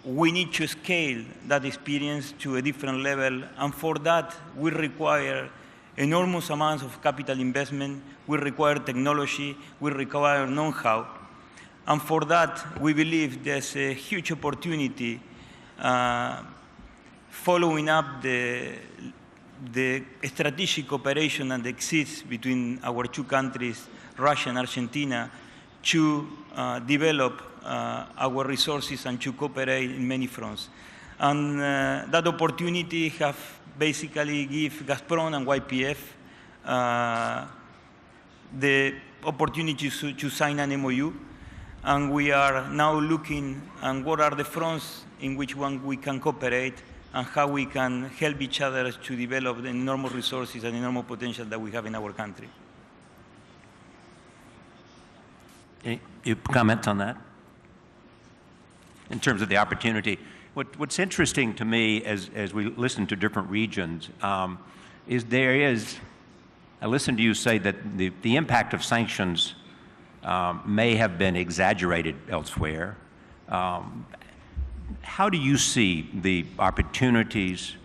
we need to scale that experience to a different level, and for that, we require enormous amounts of capital investment, we require technology, we require know-how, and for that, we believe there's a huge opportunity following up the strategic cooperation that exists between our two countries, Russia and Argentina, to develop our resources and to cooperate in many fronts. And that opportunity have basically give Gazprom and YPF the opportunity to sign an MOU, and we are now looking at what are the fronts in which one we can cooperate and how we can help each other to develop the enormous resources and enormous potential that we have in our country. Any comments on that? In terms of the opportunity, what's interesting to me as we listen to different regions is I listened to you say that the impact of sanctions may have been exaggerated elsewhere. How do you see the opportunities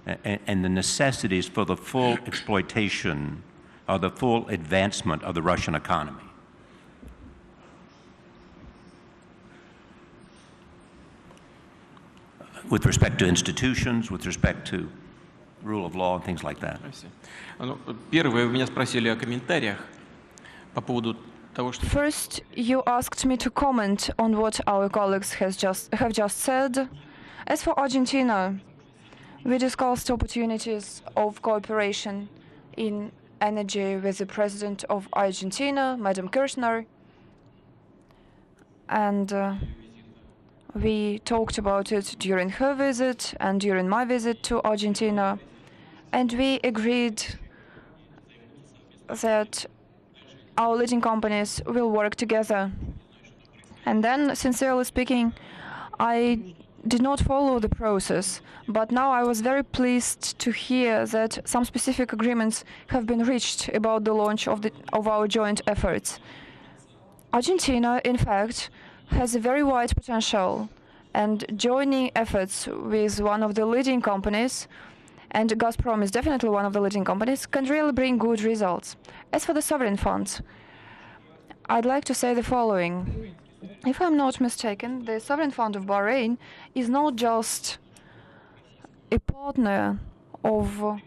and the necessities for the full exploitation or the full advancement of the Russian economy? With respect to institutions, with respect to rule of law and things like that. Первое, вы меня спросили о комментариях по поводу того, что... First, you asked me to comment on what our colleagues have just said. As for Argentina, we discussed opportunities of cooperation in energy with the President of Argentina, Madam Kirchner, and we talked about it during her visit and during my visit to Argentina, and we agreed that our leading companies will work together. And then, sincerely speaking, I did not follow the process, but now I was very pleased to hear that some specific agreements have been reached about the launch of our joint efforts. Argentina, in fact, has a very wide potential, and joining efforts with one of the leading companies, and Gazprom is definitely one of the leading companies, can really bring good results. As for the sovereign funds, I'd like to say the following. If I'm not mistaken, the Sovereign Fund of Bahrain is not just a partner of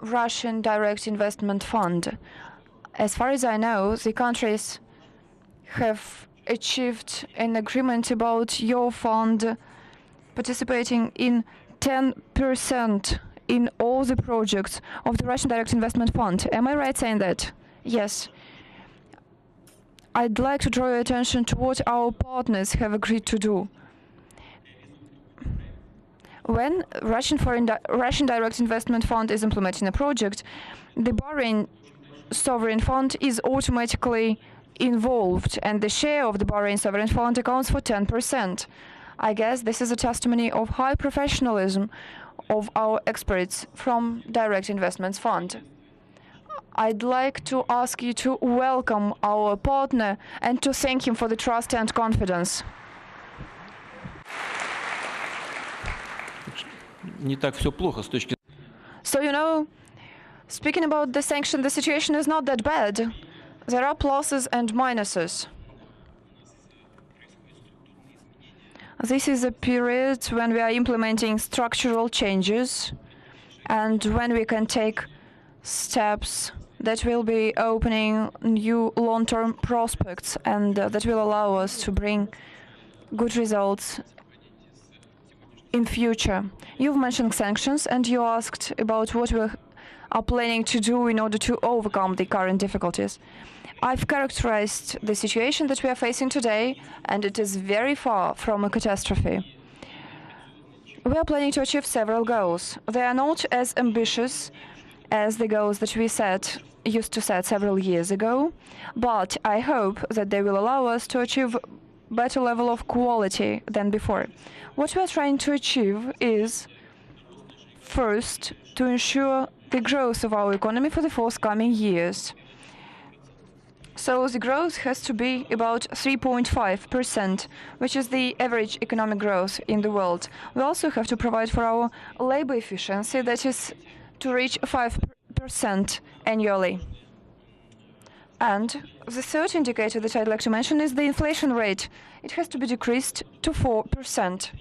Russian Direct Investment Fund. As far as I know, the countries have achieved an agreement about your fund participating in 10% in all the projects of the Russian Direct Investment Fund. Am I right saying that? Yes. I'd like to draw your attention to what our partners have agreed to do. When Russian Direct Investment Fund is implementing a project, the Bahrain Sovereign Fund is automatically involved, and the share of the Bahrain Sovereign Fund accounts for 10%. I guess this is a testimony of high professionalism of our experts from Direct Investments Fund. I'd like to ask you to welcome our partner and to thank him for the trust and confidence. Не так все плохо с точки. So, you know, speaking about the sanction, the situation is not that bad. There are pluses and minuses. This is a period when we are implementing structural changes and when we can take steps that will be opening new long-term prospects and that will allow us to bring good results in future. You've mentioned sanctions and you asked about what we are planning to do in order to overcome the current difficulties. I've characterized the situation that we are facing today, and it is very far from a catastrophe. We are planning to achieve several goals. They are not as ambitious as the goals that we used to set several years ago, but I hope that they will allow us to achieve better level of quality than before. What we are trying to achieve is, first, to ensure the growth of our economy for the forthcoming years. So the growth has to be about 3.5%, which is the average economic growth in the world. We also have to provide for our labor efficiency, that is to reach 5% annually. And the third indicator that I'd like to mention is the inflation rate. It has to be decreased to 4%.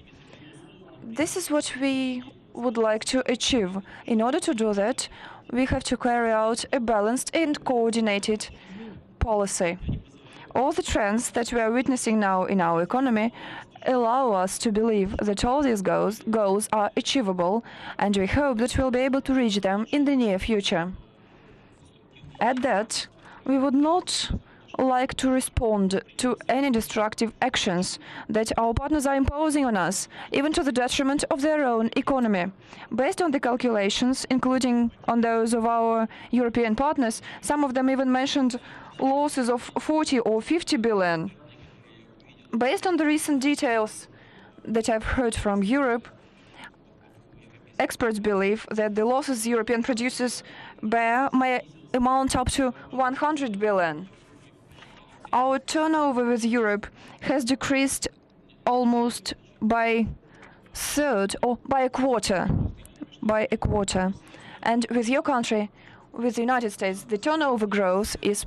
This is what we would like to achieve. In order to do that, we have to carry out a balanced and coordinated policy. All the trends that we are witnessing now in our economy allow us to believe that all these goals are achievable, and we hope that we'll be able to reach them in the near future. At that, we would not like to respond to any destructive actions that our partners are imposing on us, even to the detriment of their own economy. Based on the calculations, including on those of our European partners, some of them even mentioned losses of 40 or 50 billion. Based on the recent details that I've heard from Europe, experts believe that the losses European producers bear may amount up to 100 billion. Our turnover with Europe has decreased almost by a third or by a quarter. And with your country, with the United States, the turnover growth is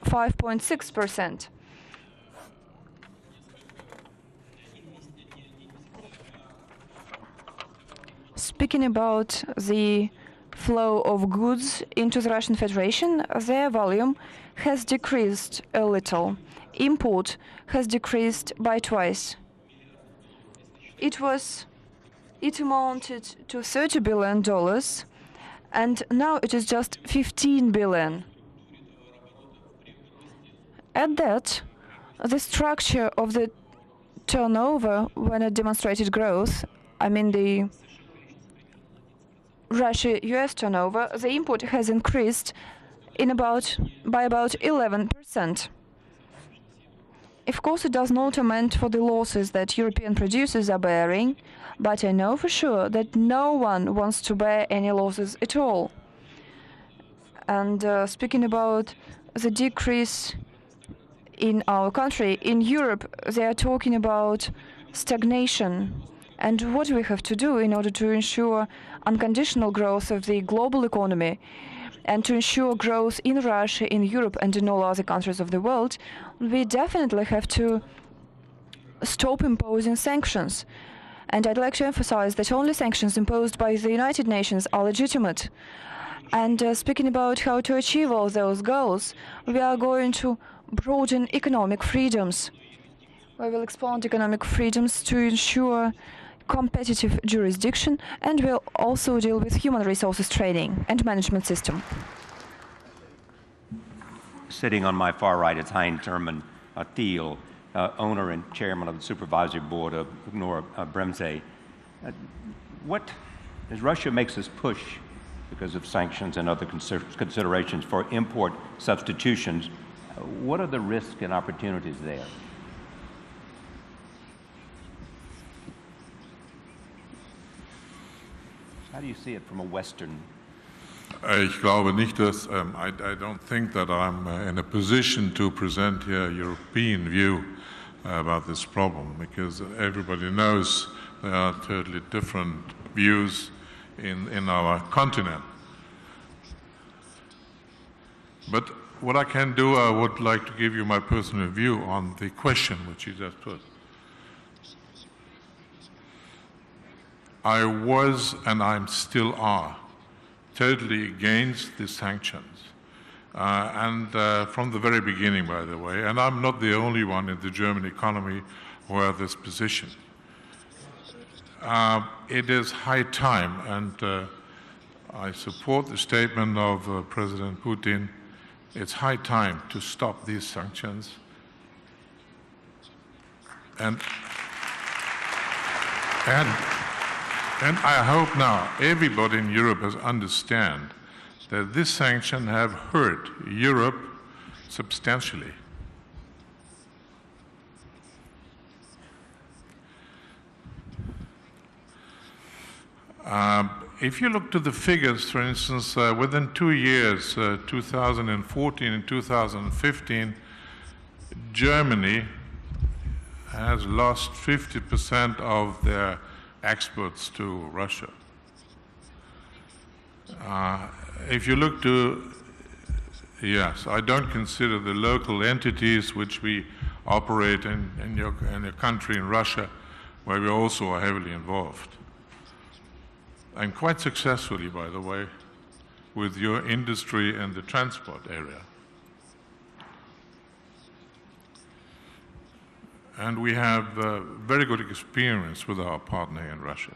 5.6%. Speaking about the flow of goods into the Russian Federation, their volume has decreased a little. Import has decreased by twice. It amounted to $30 billion, and now it is just 15 billion. At that, the structure of the turnover, when it demonstrated growth, I mean the Russia-US turnover, the import has increased by about 11%. Of course, it does not amount for the losses that European producers are bearing, but I know for sure that no one wants to bear any losses at all. And speaking about the decrease in our country, in Europe, they are talking about stagnation and what we have to do in order to ensure unconditional growth of the global economy and to ensure growth in Russia, in Europe, and in all other countries of the world. We definitely have to stop imposing sanctions. And I'd like to emphasize that only sanctions imposed by the United Nations are legitimate. And speaking about how to achieve all those goals, we are going to broaden economic freedoms. We will expand economic freedoms to ensure competitive jurisdiction, and we'll also deal with human resources training and management system. Sitting on my far right is Heinz Hermann Thiel, owner and chairman of the supervisory board of Nor Bremse. What, as Russia makes this push because of sanctions and other considerations for import substitutions, what are the risks and opportunities there? How do you see it from a Western? Ich glaube nicht, dass I don't think that I'm in a position to present here a European view about this problem, because everybody knows there are totally different views in our continent. But what I can do, I would like to give you my personal view on the question which you just put. I was, and I still are, totally against the sanctions. From the very beginning, by the way, and I'm not the only one in the German economy who have this position. It is high time, and I support the statement of President Putin. It's high time to stop these sanctions. And I hope now everybody in Europe has understand that this sanction have hurt Europe substantially. If you look to the figures, for instance, within 2 years, 2014 and 2015, Germany has lost 50% of their exports to Russia. If you look to, yes, I don't consider the local entities which we operate in your country, in Russia, where we also are heavily involved. And quite successfully, by the way, with your industry and the transport area. And we have very good experience with our partner in Russia.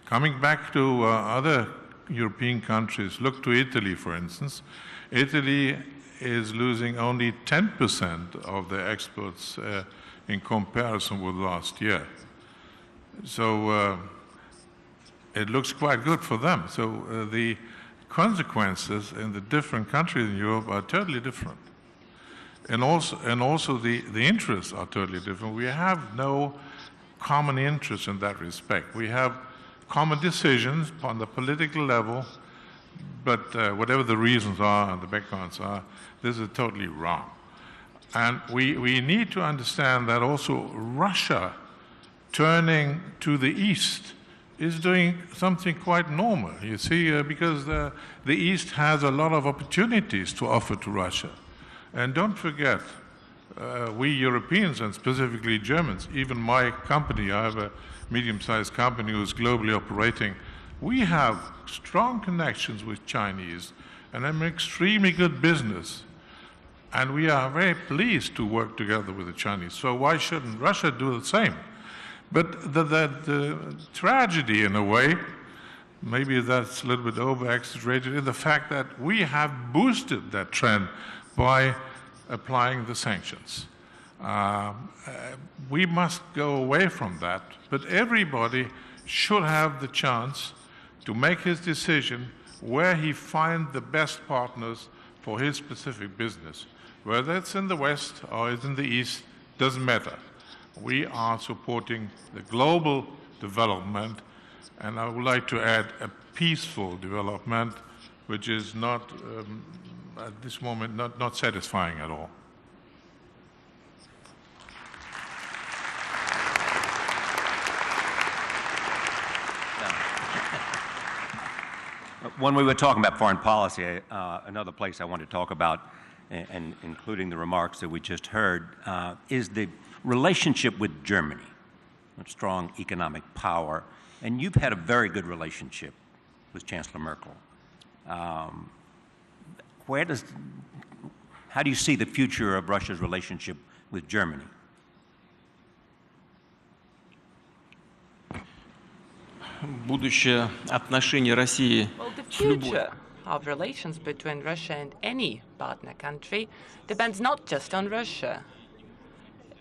Coming back to other European countries, look to Italy, for instance. Italy is losing only 10% of their exports in comparison with last year. So it looks quite good for them. So the consequences in the different countries in Europe are totally different. And also the interests are totally different. We have no common interest in that respect. We have common decisions on the political level, but whatever the reasons are and the backgrounds are, this is totally wrong. And we need to understand that also Russia turning to the East is doing something quite normal, you see, because the East has a lot of opportunities to offer to Russia. And don't forget, we Europeans, and specifically Germans, even my company, I have a medium-sized company who's globally operating, we have strong connections with Chinese and an extremely good business. And we are very pleased to work together with the Chinese. So why shouldn't Russia do the same? But the tragedy, in a way, maybe that's a little bit over-exaggerated, is the fact that we have boosted that trend by applying the sanctions. We must go away from that, but everybody should have the chance to make his decision where he finds the best partners for his specific business. Whether it's in the West or it's in the East, doesn't matter. We are supporting the global development, and I would like to add a peaceful development, which is not, at this moment, not satisfying at all. When we were talking about foreign policy, another place I want to talk about, and including the remarks that we just heard, is the relationship with Germany, a strong economic power. And you've had a very good relationship with Chancellor Merkel. How do you see the future of Russia's relationship with Germany? Будущее отношений России Well, the с любой future of relations between Russia and any partner country depends not just on Russia.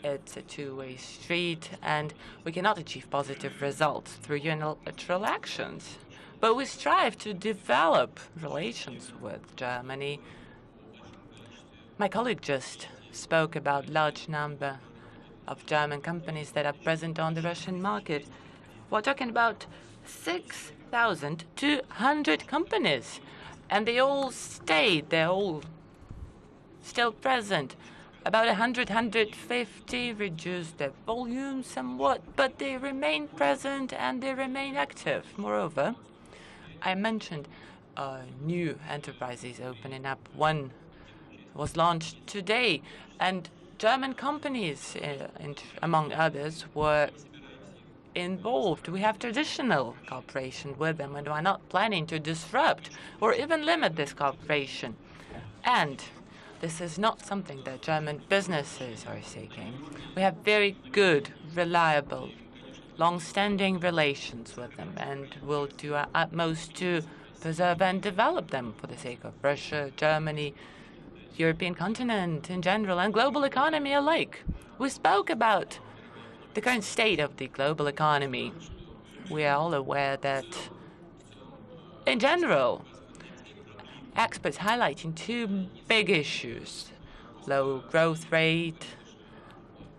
It's a two-way street, and we cannot achieve positive results through unilateral actions. But we strive to develop relations with Germany. My colleague just spoke about large number of German companies that are present on the Russian market. We're talking about 6,200 companies, and they all stayed, they're all still present. About 150 reduced their volume somewhat, but they remain present and they remain active. Moreover, I mentioned new enterprises opening up. One was launched today, and German companies, among others, were involved. We have traditional cooperation with them, and we're not planning to disrupt or even limit this cooperation. And this is not something that German businesses are seeking. We have very good, reliable, long-standing relations with them, and we'll do our utmost to preserve and develop them for the sake of Russia, Germany, European continent in general, and global economy alike. We spoke about the current state of the global economy. We are all aware that, in general, experts highlighting two big issues: low growth rate.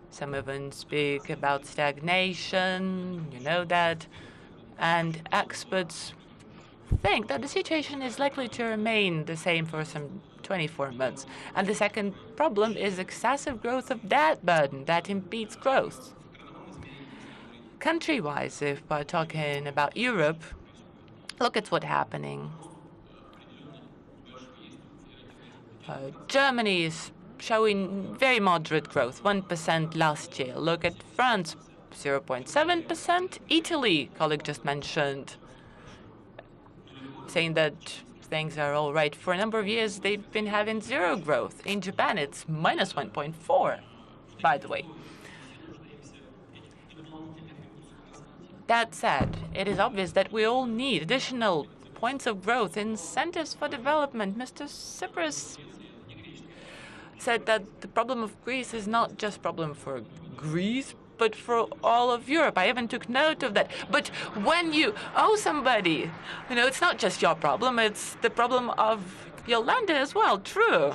Some even speak about stagnation, you know that. And experts think that the situation is likely to remain the same for some 24 months. And the second problem is excessive growth of debt burden that impedes growth. Country-wise, if we're talking about Europe, look at what's happening. Germany is showing very moderate growth, 1% last year. Look at France, 0.7%. Italy, colleague just mentioned, saying that things are all right. For a number of years, they've been having zero growth. In Japan, it's minus 1.4, by the way. That said, it is obvious that we all need additional points of growth, incentives for development. Mr. Tsipras said that the problem of Greece is not just a problem for Greece, but for all of Europe. I even took note of that. But when you owe somebody, you know, it's not just your problem, it's the problem of your lender as well, true.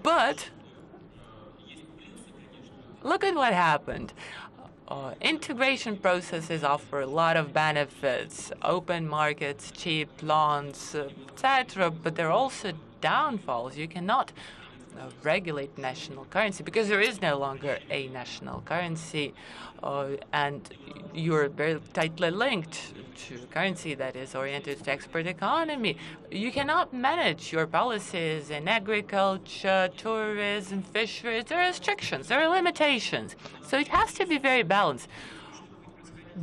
But look at what happened. Integration processes offer a lot of benefits, open markets, cheap loans, etc., but there are also downfalls. You cannot regulate national currency because there is no longer a national currency, and you're very tightly linked to currency that is oriented to export economy. You cannot manage your policies in agriculture, tourism, fisheries. There are restrictions, there are limitations. So it has to be very balanced.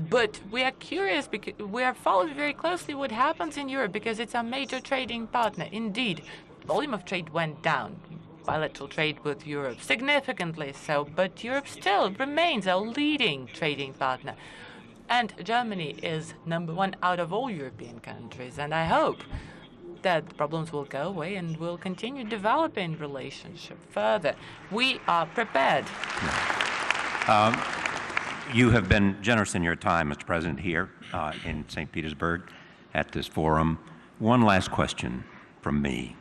But we are curious because we are following very closely what happens in Europe because it's a major trading partner. Indeed, volume of trade went down. Bilateral trade with Europe, significantly so, but Europe still remains our leading trading partner. And Germany is #1 out of all European countries, and I hope that the problems will go away and we'll continue developing relationship further. We are prepared. You have been generous in your time, Mr. President, here in St. Petersburg at this forum. One last question from me.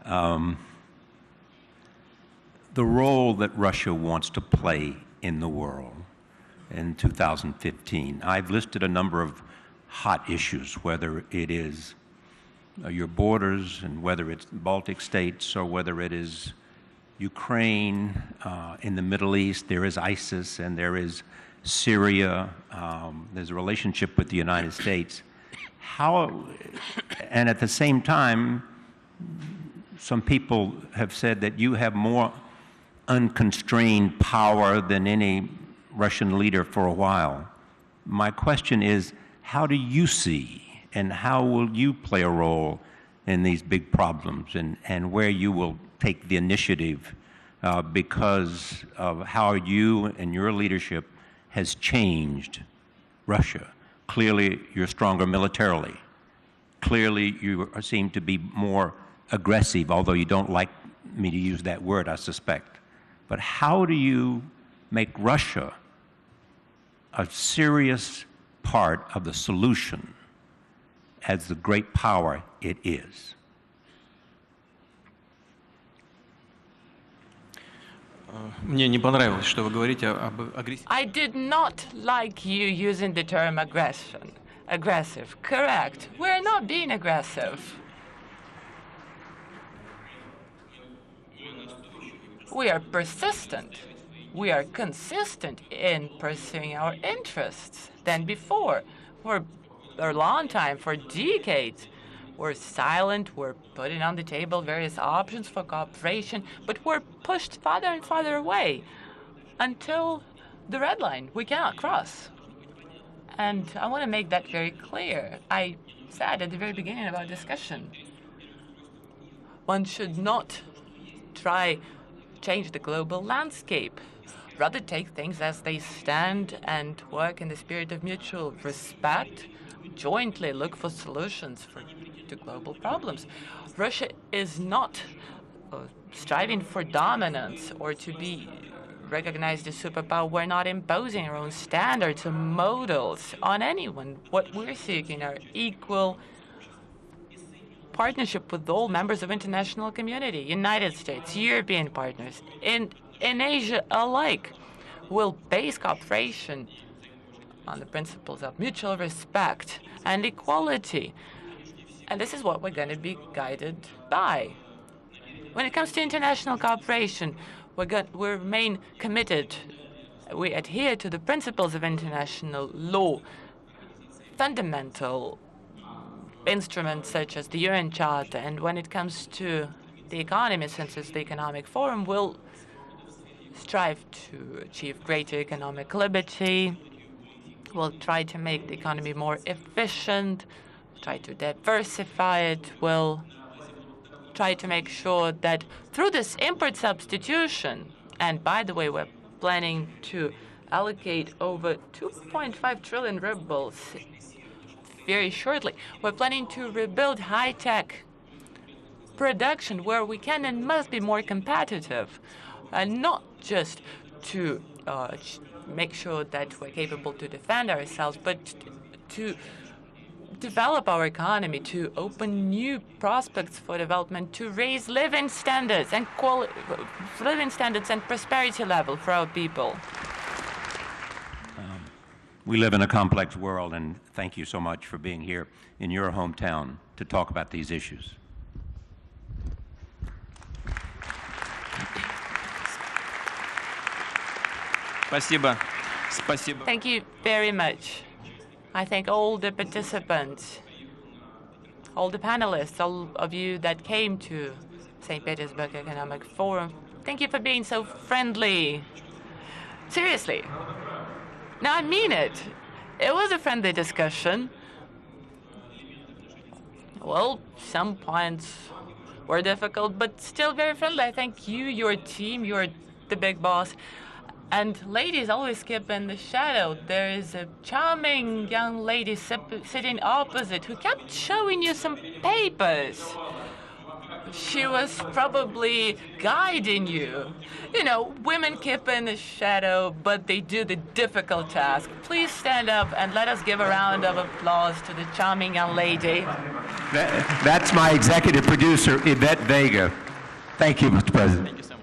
The role that Russia wants to play in the world in 2015. I've listed a number of hot issues, whether it is your borders and whether it's the Baltic states or whether it is Ukraine, in the Middle East, there is ISIS and there is Syria, there's a relationship with the United States. And at the same time, some people have said that you have more unconstrained power than any Russian leader for a while. My question is, how do you see and how will you play a role in these big problems and where you will take the initiative because of how you and your leadership has changed Russia? Clearly, you're stronger militarily. Clearly, you seem to be more aggressive, although you don't like me to use that word, I suspect. But how do you make Russia a serious part of the solution as the great power it is? Мне не понравилось, что вы говорите об агрессии. I did not like you using the term aggression. Aggressive, correct. We're not being aggressive. We are persistent. We are consistent in pursuing our interests than before. For a long time, for decades, we're silent, we're putting on the table various options for cooperation, but we're pushed farther and farther away until the red line we cannot cross. And I want to make that very clear. I said at the very beginning of our discussion, one should not try change the global landscape. Rather take things as they stand and work in the spirit of mutual respect, jointly look for solutions to global problems. Russia is not striving for dominance or to be recognized as superpower. We're not imposing our own standards or models on anyone. What we're seeking are equal partnership with all members of international community, United States, European partners, in Asia alike. Will base cooperation on the principles of mutual respect and equality. And this is what we're going to be guided by. When it comes to international cooperation, we remain committed. We adhere to the principles of international law, fundamental instruments such as the UN Charter. And when it comes to the economy, since it's the Economic Forum, we'll strive to achieve greater economic liberty. We'll try to make the economy more efficient, try to diversify it. We'll try to make sure that through this import substitution, and by the way, we're planning to allocate over 2.5 trillion rubles very shortly. We're planning to rebuild high-tech production where we can and must be more competitive, and not just to make sure that we're capable to defend ourselves, but to develop our economy, to open new prospects for development, to raise living standards and prosperity level for our people. We live in a complex world, and thank you so much for being here in your hometown to talk about these issues. Спасибо. Спасибо. Thank you very much. I thank all the participants, all the panelists, all of you that came to St. Petersburg Economic Forum. Thank you for being so friendly. Seriously. No, I mean it. It was a friendly discussion. Well, some points were difficult, but still very friendly. I thank you, your team, you're the big boss. And ladies always keep in the shadow. There is a charming young lady sitting opposite who kept showing you some papers, She was probably guiding you. You know, women keep in the shadow, but they do the difficult task. Please stand up and let us give a round of applause to the charming young lady. That's my executive producer, Yvette Vega. Thank you, Mr. President. Thank you so much.